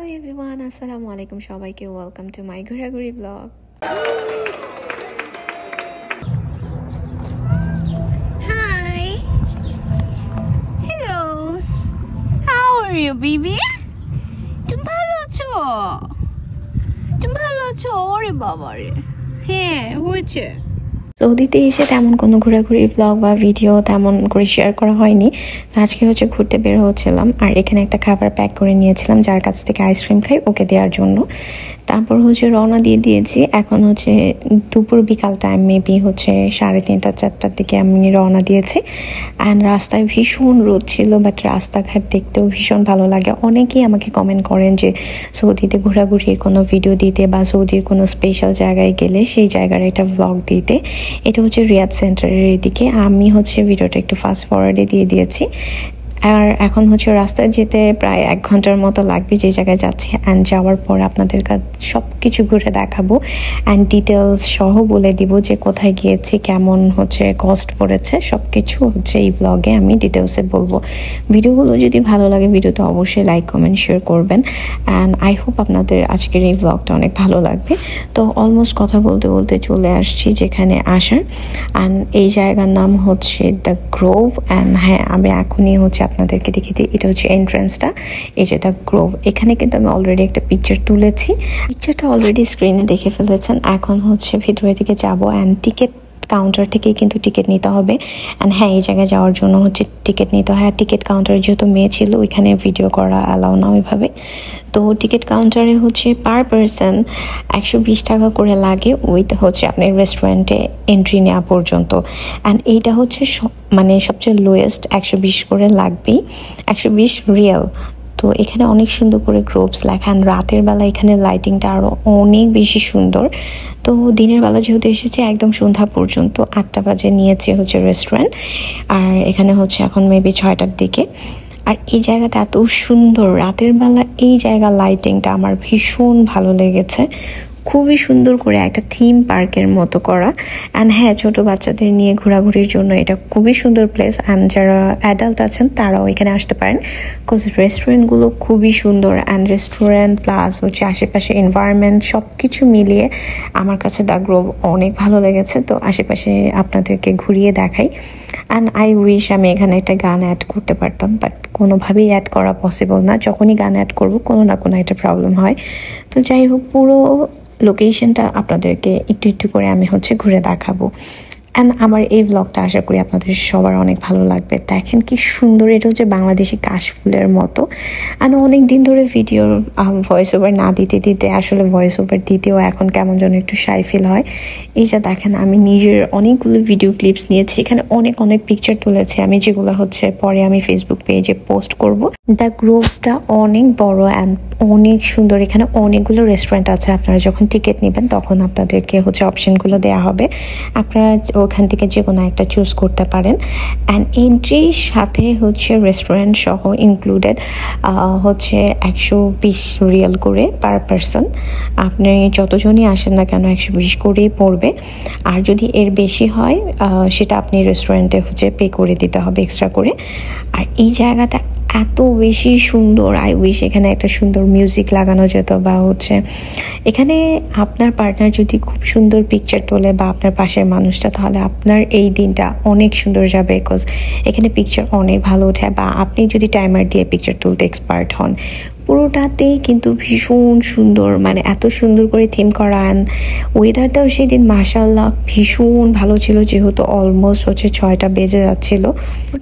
Hello everyone, assalamu alaikum সবাইকে welcome to my ঘোরাঘুরি vlog. Hi. Hello. How are you baby? তুমি ভালো আছো? তুমি ভালো আছো? ওরে বাবা রে। হ্যাঁ, হয়েছে। সৌদিতে এসে তেমন কোনো ঘোরাঘুরি ব্লগ বা ভিডিও তেমন করে শেয়ার করা হয়নি। আজকে ঘুরতে বের হচ্ছিলাম আর এখানে একটা খাবার প্যাক করে নিয়েছিলাম যার কাছ থেকে আইসক্রিম খাই ওকে দেওয়ার জন্য। তারপর রওনা দিয়ে দিয়েছি। এখন দুপুর বিকাল টাইম মেবি 3:30-4টার দিকে আমি রওনা দিয়েছি। অ্যান্ড রাস্তায় ভীষণ রোদ ছিল, বাট রাস্তাঘাট দেখতেও ভীষণ ভালো লাগে। অনেকেই আমাকে কমেন্ট করেন যে সৌদিতে ঘোরাঘুরির কোনো ভিডিও দিতে বা সৌদির কোনো স্পেশাল জায়গায় গেলে সেই জায়গার একটা ভ্লগ দিতে। এটা রিয়াদ সেন্টারের এদিকে। আমি ভিডিওটা একটু ফাস্ট ফরওয়ার্ডে দিয়ে দিয়েছি। আর এখন রাস্তায় যেতে প্রায় 1 ঘন্টার মতো লাগবে যে জায়গায় যাচ্ছি। অ্যান্ড যাওয়ার পর আপনাদের কাছে সব কিছু ঘুরে দেখাবো অ্যান্ড ডিটেলস সহ বলে দিব যে কোথায় গিয়েছি, কেমন কস্ট পড়েছে, সব কিছু এই ব্লগে আমি ডিটেলসে বলবো। ভিডিওগুলো যদি ভালো লাগে ভিডিওতে অবশ্যই লাইক কমেন্ট শেয়ার করবেন। অ্যান্ড আই হোপ আপনাদের আজকের এই ব্লগটা অনেক ভালো লাগবে। তো অলমোস্ট কথা বলতে বলতে চলে আসছি যেখানে আসার। অ্যান্ড এই জায়গার নাম দ্য গ্রোভ। অ্যান্ড হ্যাঁ, আমি এখনই আপনাদেরকে দেখিয়ে দিই। এটা এন্ট্রান্সটা, এই যে দ্য গ্রোভ। এখানে কিন্তু আমি অলরেডি একটা পিকচার তুলেছি। পিকচারটা অলরেডি স্ক্রিনে দেখে ফেলেছেন। এখন ভিতরের দিকে যাবো অ্যান্ড টিকিট কাউন্টার থেকেই কিন্তু টিকিট নিতে হবে। অ্যান্ড হ্যাঁ, এই জায়গায় যাওয়ার জন্য টিকিট নিতে হয়। আর টিকিট কাউন্টারে যেহেতু মেয়ে ছিল ওইখানে ভিডিও করা অ্যালাউ না ওইভাবে। তো টিকিট কাউন্টারে পার পারসন 120 টাকা করে লাগে উইথ আপনার রেস্টুরেন্টে এন্ট্রি নেওয়া পর্যন্ত। অ্যান্ড এইটা সবচেয়ে লোয়েস্ট 120 করে লাগবেই, 120 রিয়াল। তো এখানে অনেক সুন্দর করে গ্রোভস লেখা। রাতের বেলা এখানে লাইটিংটা আরও অনেক বেশি সুন্দর। তো দিনের বেলা যেহেতু এসেছে একদম সন্ধ্যা পর্যন্ত, 8টা বাজে নিয়েছে রেস্টুরেন্ট। আর এখানে এখন মেবি 6টার দিকে। আর এই জায়গাটা এত সুন্দর রাতের বেলা, এই জায়গার লাইটিংটা আমার ভীষণ ভালো লেগেছে। খুবই সুন্দর করে একটা থিম পার্কের মতো করা। অ্যান্ড হ্যাঁ, ছোট বাচ্চাদের নিয়ে ঘোরাঘুরির জন্য এটা খুবই সুন্দর প্লেস। অ্যান্ড যারা অ্যাডাল্ট আছেন তারাও এখানে আসতে পারেন, বিকজ রেস্টুরেন্টগুলো খুবই সুন্দর। অ্যান্ড রেস্টুরেন্ট প্লাস আশেপাশে এনভায়রনমেন্ট সব কিছু মিলিয়ে আমার কাছে দ্য গ্রোভ অনেক ভালো লেগেছে। তো আশেপাশে আপনাদেরকে ঘুরিয়ে দেখাই। অ্যান্ড আই উইশ আমি এখানে একটা গান অ্যাড করতে পারতাম, বাট কোনোভাবেই অ্যাড করা পসিবল না। যখনই গান অ্যাড করবো কোনো না কোনো একটা প্রবলেম হয়। তো যাই হোক, পুরো লোকেশনটা আপনাদেরকে একটু একটু করে আমি ঘুরে দেখাবো। অ্যান্ড আমার এই ব্লগটা আশা করি আপনাদের সবার অনেক ভালো লাগবে। দেখেন কি সুন্দর, এটা বাংলাদেশি কাশফুলের মতো। অ্যান্ড অনেক দিন ধরে ভিডিওর ভয়েস ওভার না দিতে দিতে আসলে ভয়েস ওভার দিতেও এখন কেমন যেন একটু শাই ফিল হয়। এই যে দেখেন, আমি নিজের অনেকগুলো ভিডিও ক্লিপস নিয়েছি, এখানে অনেক অনেক পিকচার তুলেছি আমি, যেগুলো পরে আমি ফেসবুক পেজে পোস্ট করব। দ্য গ্রোভটা অনেক বড় অ্যান্ড অনেক সুন্দর। এখানে অনেকগুলো রেস্টুরেন্ট আছে। আপনারা যখন টিকিট নেবেন তখন আপনাদেরকে অপশনগুলো দেওয়া হবে, আপনারা ওখান থেকে যে কোনো একটা চুজ করতে পারেন। অ্যান্ড এন্ট্রির সাথে রেস্টুরেন্ট সহ ইনক্লুডেড 120 রিয়াল করে পার পারসন। আপনি যতজনই আসেন না কেন 120 করেই পড়বে। আর যদি এর বেশি হয় সেটা আপনি রেস্টুরেন্টে পে করে দিতে হবে এক্সট্রা করে। আর এই জায়গাটা এত বেশি সুন্দর, আই উইশ এখানে একটা সুন্দর মিউজিক লাগানো যেত, বা এখানে আপনার পার্টনার যদি খুব সুন্দর পিকচার তোলে বা আপনার পাশের মানুষটা, তাহলে আপনার এই দিনটা অনেক সুন্দর যাবে। বিকজ এখানে পিকচার অনেক ভালো ওঠে। বা আপনি যদি টাইমার দিয়ে পিকচার তুলতে এক্সপার্ট হন, পুরোটাতেই কিন্তু ভীষণ সুন্দর, এত সুন্দর করে থিম করা। অ্যান্ড ওয়েদারটাও সেদিন মাশাআল্লাহ ভীষণ ভালো ছিল, যেহেতু অলমোস্ট 6টা বেজে যাচ্ছিল।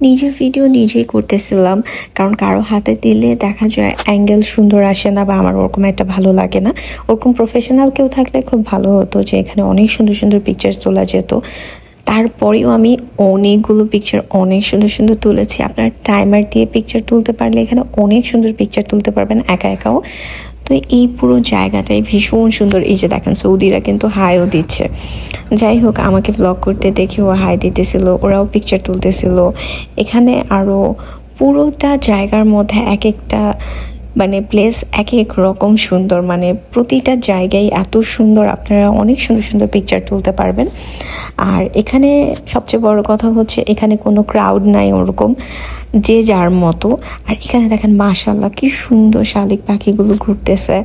নিজের ভিডিও নিজেই করতেছিলাম, কারণ কারো হাতে দিলে দেখা যায় অ্যাঙ্গেল সুন্দর আসে না, বা আমার ওরকম একটা ভালো লাগে না। ওরকম প্রফেশনাল কেউ থাকলে খুব ভালো হতো, যে এখানে অনেক সুন্দর সুন্দর পিকচার তোলা যেত। তারপরেও আমি অনেকগুলো পিকচার অনেক সুন্দর সুন্দর তুলেছি। আপনার টাইমার দিয়ে পিকচার তুলতে পারলে এখানে অনেক সুন্দর পিকচার তুলতে পারবেন একা একাও। তো এই পুরো জায়গাটাই ভীষণ সুন্দর। এই যে দেখেন, সৌদিরা কিন্তু হাইও দিচ্ছে। যাই হোক, আমাকে ব্লগ করতে দেখে ও হাই দিতেছিল, ওরাও পিকচার তুলতেছিল। এখানে আরও পুরোটা জায়গার মধ্যে এক একটা প্লেস এক এক রকম সুন্দর। প্রতিটা জায়গায় এত সুন্দর, আপনারা অনেক সুন্দর সুন্দর পিকচার তুলতে পারবেন। আর এখানে সবচেয়ে বড় কথা এখানে কোনো ক্রাউড নাই ওরকম। যে যার মতো। আর এখানে দেখেন মাশাআল্লাহ কি সুন্দর শালিক পাখিগুলো ঘুরতেছে।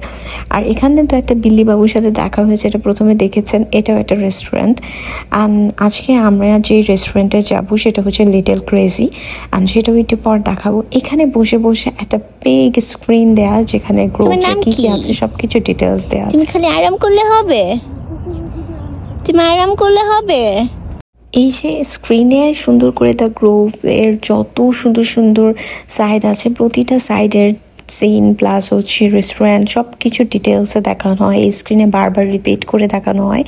আর এখানে তো একটা বিল্লি বাবুর সাথে দেখা হয়েছে, এটা প্রথমে দেখেছেন। এটাও একটা রেস্টুরেন্ট। আজকে আমরা যে রেস্টুরেন্টে যাব সেটা হচ্ছে লিটল ক্রেজি, আর সেটাও একটু পর দেখাবো। এখানে বসে বসে একটা বিগ স্ক্রিন দেয়া, যেখানে গ্রোভে কি কি আছে সবকিছু ডিটেলস দেয়া আছে। তুমি খালি আরাম করলে হবে, তুমি আরাম করলে হবে। এই যে স্ক্রিনে সুন্দর করে দ্য গ্রোভ এর যত সুন্দর সুন্দর সাইড আছে, প্রতিটা সাইডের সিন প্লাস হচ্ছে রেস্টুরেন্ট সব কিছু ডিটেলসে দেখানো হয়। এই স্ক্রিনে বারবার রিপিট করে দেখানো হয়।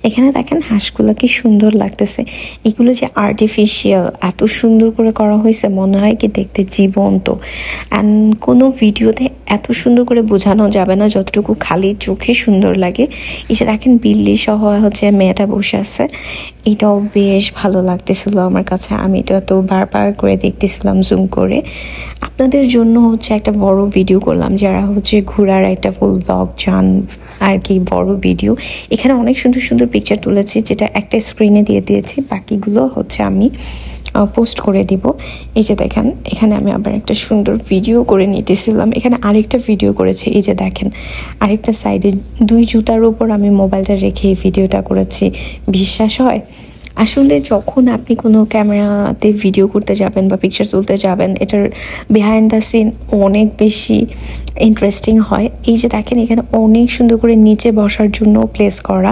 এখানে দেখেন হাঁসগুলো কি সুন্দর লাগতেছে। এগুলো যে আর্টিফিশিয়াল এত সুন্দর করে করা হয়েছে, মনে হয় কি দেখতে জীবন্ত। অ্যান্ড কোনো ভিডিওতে এত সুন্দর করে বোঝানো যাবে না যতটুকু খালি চোখে সুন্দর লাগে। এই যে দেখেন বিল্লি সহ হচ্ছে মেয়েটা বসে আছে, এটাও বেশ ভালো লাগতেছিল আমার কাছে। আমি এটা তো বারবার করে দেখতেছিলাম জুম করে। আপনাদের জন্য হচ্ছে একটা বড় ভিডিও করলাম, যারা হচ্ছে ঘোরার একটা ফুল ব্লগ চান আর কি, বড় ভিডিও। এখানে অনেক সুন্দর সুন্দর পিকচার তুলেছি, যেটা একটা স্ক্রিনে দিয়ে দিয়েছি, বাকিগুলো হচ্ছে আমি পোস্ট করে দিব। এই যে দেখেন এখানে আমি আবার একটা সুন্দর ভিডিও করে নিতেছিলাম। এখানে আরেকটা ভিডিও করেছি, এই যে দেখেন আরেকটা সাইডে 2 জুতার উপর আমি মোবাইলটা রেখে এই ভিডিওটা করেছি। বিশ্বাস হয়? আসলে যখন আপনি কোনো ক্যামেরাতে ভিডিও করতে যাবেন বা পিকচার তুলতে যাবেন, এটার বিহাইন্ড দ্য সিন অনেক বেশি ইন্টারেস্টিং হয়। এই যে দেখেন এখানে অনেক সুন্দর করে নিচে বসার জন্য প্লেস করা।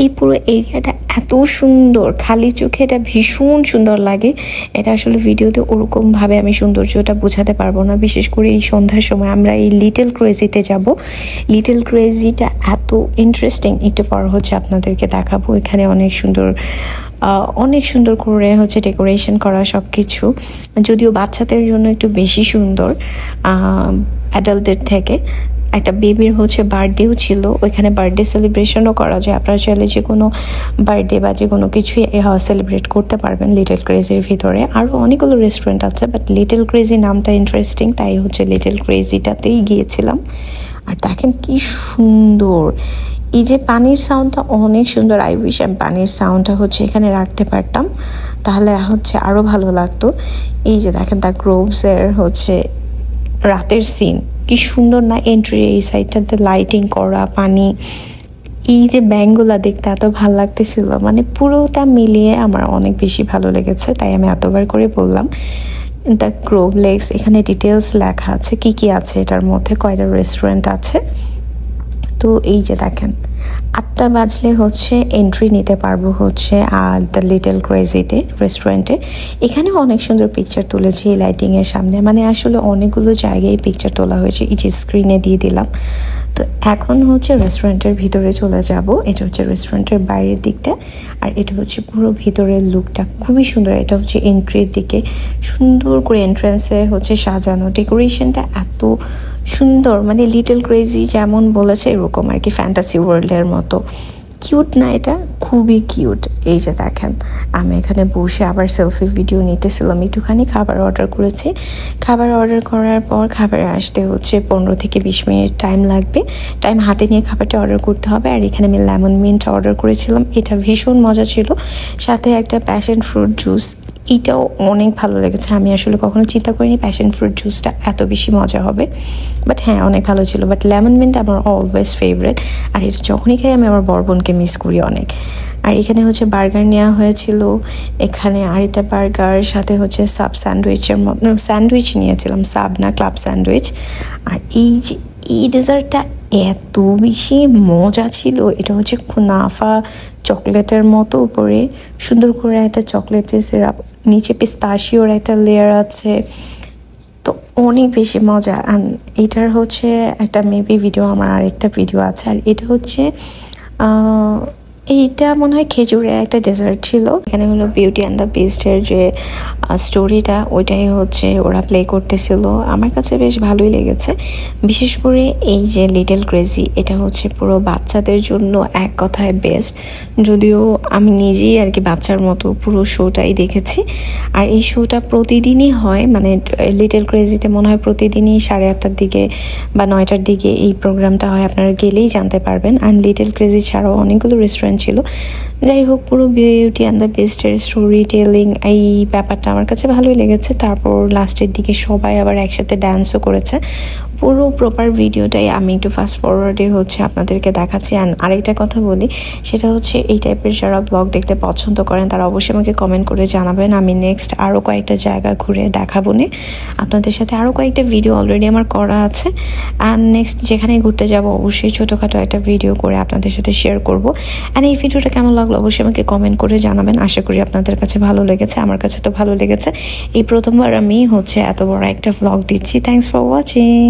এই পুরো এরিয়াটা এত সুন্দর, খালি চোখে এটা ভীষণ সুন্দর লাগে। এটা আসলে ভিডিওতে ওরকমভাবে আমি সৌন্দর্যটা বোঝাতে পারবো না। বিশেষ করে এই সন্ধ্যার সময় আমরা এই লিটল ক্রেজিতে যাব। লিটল ক্রেজিটা এত ইন্টারেস্টিং, একটু পর হচ্ছে আপনাদেরকে দেখাবো। এখানে অনেক সুন্দর করে হচ্ছে ডেকোরেশন করা সব কিছু, যদিও বাচ্চাদের জন্য একটু বেশি সুন্দর অ্যাডাল্টদের থেকে। একটা বেবির হচ্ছে বার্থডেও ছিল, ওইখানে বার্থডে সেলিব্রেশনও করা যায়। আপনারা চাইলে যে কোনো বার্থডে বা যে কোনো কিছুই সেলিব্রেট করতে পারবেন লিটল ক্রেজির ভিতরে। আরও অনেকগুলো রেস্টুরেন্ট আছে, বাট লিটল ক্রেজি নামটা ইন্টারেস্টিং, তাই হচ্ছে লিটল ক্রেজিটাতেই গিয়েছিলাম। আর দেখেন কি সুন্দর, এই যে পানির সাউন্ডটা অনেক সুন্দর। আই উইশ আমি পানির সাউন্ডটা হচ্ছে এখানে রাখতে পারতাম, তাহলে হচ্ছে আরও ভালো লাগতো। এই যে দেখেন দ্য গ্রোভসের হচ্ছে রাতের সিন কি সুন্দর না, এন্ট্রি এই সাইডটাতে লাইটিং করা, পানি, এই যে ব্যাংগুলা দেখতে এত ভালো লাগতেছিল। মানে পুরোটা মিলিয়ে আমার অনেক বেশি ভালো লেগেছে, তাই আমি এতবার করে বললাম। দ্য গ্রোভ লেকস, এখানে ডিটেলস লেখা আছে কি কি আছে এটার মধ্যে, কয়টা রেস্টুরেন্ট আছে। তো এই যে দেখেন 8টা বাজলে হচ্ছে এন্ট্রি নিতে পারবো হচ্ছে আর দ্য লিটল ক্রেজিতে রেস্টুরেন্টে। এখানেও অনেক সুন্দর পিকচার তুলেছি লাইটিংয়ের সামনে, মানে আসলে অনেকগুলো জায়গায় পিকচার তোলা হয়েছে, এই যে স্ক্রিনে দিয়ে দিলাম। তো এখন হচ্ছে রেস্টুরেন্টের ভিতরে চলে যাব। এটা হচ্ছে রেস্টুরেন্টের বাইরের দিকটা, আর এটা হচ্ছে পুরো ভিতরের লুকটা খুবই সুন্দর। এটা হচ্ছে এন্ট্রির দিকে সুন্দর করে এন্ট্রান্সে হচ্ছে সাজানো, ডেকোরেশনটা এত সুন্দর, মানে লিটল ক্রেজি যেমন বলেছে এরকম আর কি, ফ্যান্টাসি ওয়ার্ল্ডের মতো। কিউট না এটা? খুবই কিউট। এই যে দেখেন আমি এখানে বসে আবার সেলফি ভিডিও নিতেছিলাম। একটুখানি খাবার অর্ডার করেছি। খাবার অর্ডার করার পর খাবারে আসতে হচ্ছে 15 থেকে 20 মিনিট টাইম লাগবে। টাইম হাতে নিয়ে খাবারটা অর্ডার করতে হবে। আর এখানে আমি লেমন মিন্ট অর্ডার করেছিলাম, এটা ভীষণ মজা ছিল। সাথে একটা প্যাশন ফ্রুট জুস, এটাও অনেক ভালো লেগেছে। আমি আসলে কখনো চিন্তা করিনি প্যাশন ফ্রুট জুসটা এত বেশি মজা হবে, বাট হ্যাঁ অনেক ভালো ছিল। বাট লেমন মিন্ট আমার অলওয়েজ ফেভারিট, আর এটা যখনই খাই আমি আমার বড় বোনকে মিস করি অনেক। আর এখানে হচ্ছে বার্গার নেওয়া হয়েছিল, এখানে আরেকটা বার্গার, সাথে হচ্ছে সাব স্যান্ডউইচের মতো স্যান্ডউইচ নিয়েছিলাম, সাব না ক্লাব স্যান্ডউইচ। আর এই যে এই ডেজার্টটা এত বেশি মজা ছিল, এটা হচ্ছে কুনাফা চকলেটের মতো, উপরে সুন্দর করে একটা চকলেটের সিরাপ, নিচে পিস্তাশিওর একটা লেয়ার আছে, তো অনেক বেশি মজা। এটার হচ্ছে একটা মেবি ভিডিও, আমার আরেকটা ভিডিও আছে। আর এটা হচ্ছে এইটা মনে হয় খেজুরের একটা ডেজার্ট ছিল। এখানে হলো বিউটি অ্যান্ড দ্য বিস্টের যে স্টোরিটা, ওইটাই হচ্ছে ওরা প্লে করতেছিল। আমার কাছে বেশ ভালোই লেগেছে। বিশেষ করে এই যে লিটল ক্রেজি, এটা হচ্ছে পুরো বাচ্চাদের জন্য এক কথায় বেস্ট। যদিও আমি নিজেই আর কি বাচ্চার মতো পুরো শোটাই দেখেছি। আর এই শোটা প্রতিদিনই হয়, মানে লিটল ক্রেজিতে মনে হয় প্রতিদিনই 8:30টার দিকে বা 9টার দিকে এই প্রোগ্রামটা হয়। আপনারা গেলেই জানতে পারবেন। আর লিটল ক্রেজি ছাড়াও অনেকগুলো রেস্টুরেন্ট ছিল। যাই হোক, পুরো বিউটি অ্যান্ড দ্য বেস্টের স্টোরি টেলিং এই ব্যাপারটা আমার কাছে ভালোই লেগেছে। তারপর লাস্টের দিকে সবাই আবার একসাথে ডান্সও করেছে। পুরো প্রপার ভিডিওটাই আমি একটু ফাস্ট ফরওয়ার্ডে হচ্ছে আপনাদেরকে দেখাচ্ছি। আর আরেকটা কথা বলি, সেটা হচ্ছে এই টাইপের যারা ব্লগ দেখতে পছন্দ করেন তারা অবশ্যই আমাকে কমেন্ট করে জানাবেন। আমি নেক্সট আরও কয়েকটা জায়গা ঘুরে দেখাবো নে আপনাদের সাথে। আরও কয়েকটা ভিডিও অলরেডি আমার করা আছে। অ্যান্ড নেক্সট যেখানে ঘুরতে যাব অবশ্যই ছোটোখাটো একটা ভিডিও করে আপনাদের সাথে শেয়ার করব। অ্যান্ড এই ভিডিওটা কেমন লাগলো অবশ্যই আমাকে কমেন্ট করে জানাবেন। আশা করি আপনাদের কাছে ভালো লেগেছে, আমার কাছে তো ভালো লেগেছে। এই প্রথমবার আমি হচ্ছে এত বড় একটা ব্লগ দিচ্ছি। Thanks for watching.